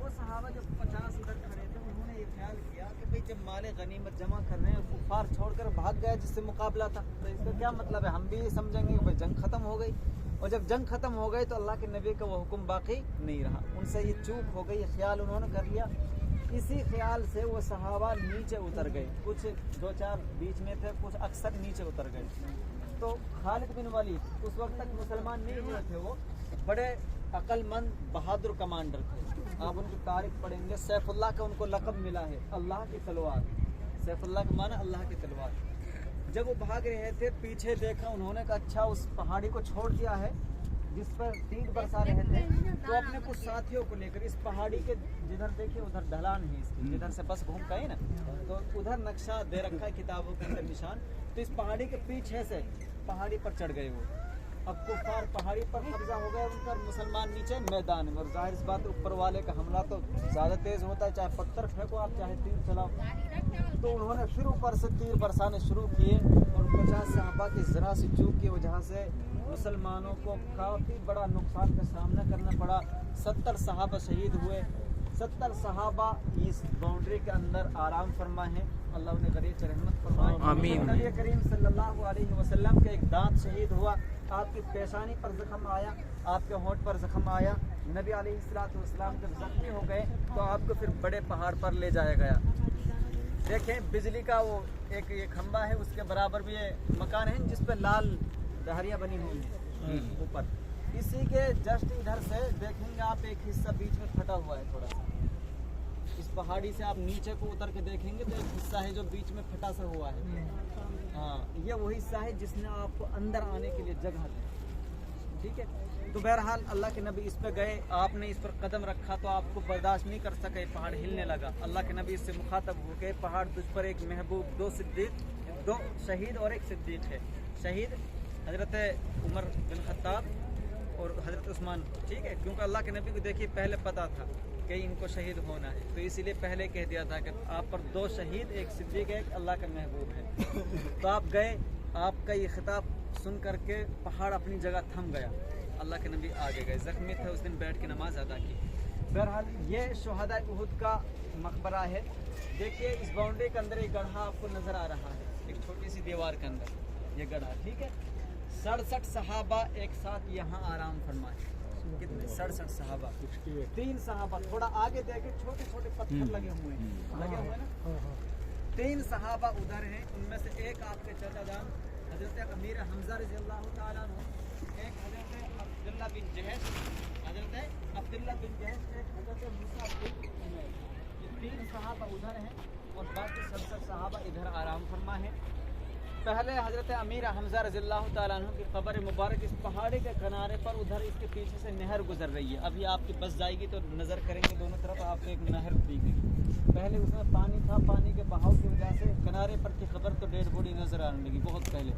वो सहाबा जो 50 इधर खड़े थे उन्होंने ये ख्याल किया कि भाई जब माल गनीमत जमा कर रहे हैं कुफार छोड़कर भाग गया जिससे मुकाबला था, तो इसका क्या मतलब है? हम भी ये समझेंगे कि भाई जंग खत्म हो गई, और जब जंग खत्म हो गई तो अल्लाह के नबी का वो हुक्म बाकी नहीं रहा, उनसे ये चूक हो गई, ये ख्याल उन्होंने कर लिया। इसी ख्याल से वो सहाबा नीचे उतर गए, कुछ 2-4 बीच में थे, कुछ अक्सर नीचे उतर गए। तो खालिद बिन वलीद उस वक्त तक मुसलमान नहीं हुए थे, वो बड़े अक्लमंद बहादुर कमांडर थे। आप उनकी तारीफ पढ़ेंगे, सैफुल्लाह का उनको लक़ब मिला है, अल्लाह की तलवार। सैफुल्लाह का माना अल्लाह की तलवार। जब वो भाग रहे थे पीछे देखा उन्होंने कहा अच्छा उस पहाड़ी को छोड़ दिया है जिस पर तीर बरसा रहे थे, तो अपने कुछ साथियों को लेकर इस पहाड़ी के जिधर देखिए उधर ढलान है इसकी, जिधर से बस घूम गए ना, तो उधर नक्शा दे रखा है किताबों के अंदर निशान, तो इस पहाड़ी के पीछे से पहाड़ी पर चढ़ गए वो। अब कुफार पहाड़ी पर कब्जा हो गया उनका, मुसलमान नीचे मैदान में, और जाहिर सी बात ऊपर वाले का हमला तो ज़्यादा तेज़ होता है, चाहे पत्थर फेंको आप चाहे तीर चलाओ। तो उन्होंने फिर ऊपर से तीर बरसाने शुरू किए और 50 सहाबा की ज़रा सी चूक की वजह से मुसलमानों को काफ़ी बड़ा नुकसान का सामना करना पड़ा। 70 सहाबा शहीद हुए। 70 सहाबा इस बाउंड्री के अंदर आराम फरमा है, अल्लाह उन्हें गरीब रहमत फरमाए, आमीन। नबी करीम सल्लल्लाहु अलैहि वसल्लम का एक दांत शहीद हुआ, आपकी पेशानी पर जख्म आया, आपके होंठ पर जख्म आया। नबी अलैहिस्सलातु वस्सलाम जब जख्मी हो गए तो आपको फिर बड़े पहाड़ पर ले जाया गया। देखें बिजली का वो एक ये खंबा है, उसके बराबर भी ये मकान है जिस पर लाल दहरियाँ बनी हुई हैं ऊपर, इसी के जस्ट इधर से देखेंगे आप एक हिस्सा बीच में फटा हुआ है थोड़ा सा। इस पहाड़ी से आप नीचे को उतर के देखेंगे तो एक हिस्सा है जो बीच में फटा सा हुआ है। हाँ, ये वही हिस्सा है जिसने आपको अंदर आने के लिए जगह दी। ठीक है, तो बहरहाल अल्लाह के नबी इस पर गए, आपने इस पर कदम रखा तो आपको बर्दाश्त नहीं कर सके, पहाड़ हिलने लगा। अल्लाह के नबी इससे मुखातब हो गए, पहाड़ तुझ पर एक महबूब, 2 सिद्दीक, 2 शहीद और एक सिद्दीक है। शहीद हजरत उमर बिन खत्ताब और हजरत उस्मान। ठीक है, क्योंकि अल्लाह के नबी को देखिए पहले पता था कि इनको शहीद होना है, तो इसीलिए पहले कह दिया था कि आप पर 2 शहीद, एक सिद्दीक है, एक अल्लाह का महबूब है। तो आप गए, आपका ये खिताब सुन करके पहाड़ अपनी जगह थम गया, अल्लाह के नबी आगे गए, ज़ख्मी थे, उस दिन बैठ के नमाज अदा की। बहरहाल ये शुहदा उहुद का मकबरा है। देखिए इस बाउंड्री के अंदर एक गढ़ा आपको नज़र आ रहा है, एक छोटी सी दीवार के अंदर ये गढ़ा। ठीक है, 67 सहाबा एक साथ यहाँ आराम फरमाए। कितने? 67 सहाबा। 3 सहाबा थोड़ा आगे देखे, छोटे छोटे पत्थर लगे हुए हैं, लगे हुए ना। 3 सहाबा उधर हैं, उनमें से एक आपके चाचाजान हजरत अमीर हमजा रज़ियल्लाहु ताला अन्हु, एक हजरत अब्दुल्ला बिन जहश, हजरत अब्दुल्ला बिन जहश, एक हजरत मूसा बिन उमैर। ये 3 सहाबा उधर हैं और बाकी 67 सहाबा इधर आराम फरमा है। पहले हजरत अमीर हमजा रज़ियल्लाहु ताला अन्हु की कब्र मुबारक इस पहाड़ी के किनारे पर, उधर इसके पीछे से नहर गुजर रही है। अभी आपकी बस जाएगी तो नज़र करेंगे दोनों तरफ आपको एक नहर दिखेगी। पहले उसमें पानी था, पानी के बहाव की वजह से किनारे पर की खबर तो डेड बॉडी नज़र आने लगी बहुत पहले,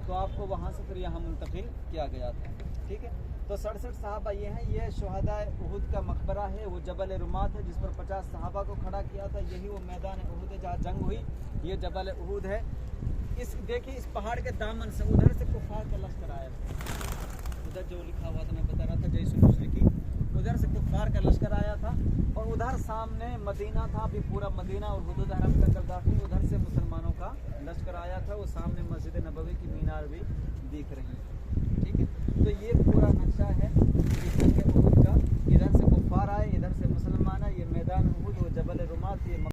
तो आपको वहाँ से फिर यहाँ मुंतकिल किया गया था। ठीक है, तो 67 सहाबा ये हैं। ये शुहदा उहुद का मकबरा है, वो जबल रुमात है जिस पर 50 सहाबा को खड़ा किया था, यही वो मैदान उहुद है जहाँ जंग हुई, ये जबल उहुद है। इस देखिए इस पहाड़ के दामन से उधर से कुफार का लश्कर आया था, उधर जो लिखा हुआ था मैं बता रहा था जैसे मुशरिकी, उधर से कुफार का लश्कर आया था, और उधर सामने मदीना था, अभी पूरा मदीना और हुदूद हरम के अंदर दाखिल, उधर से मुसलमानों का लश्कर आया था, वो सामने मस्जिद नबवी की मीनार भी दिख रही है।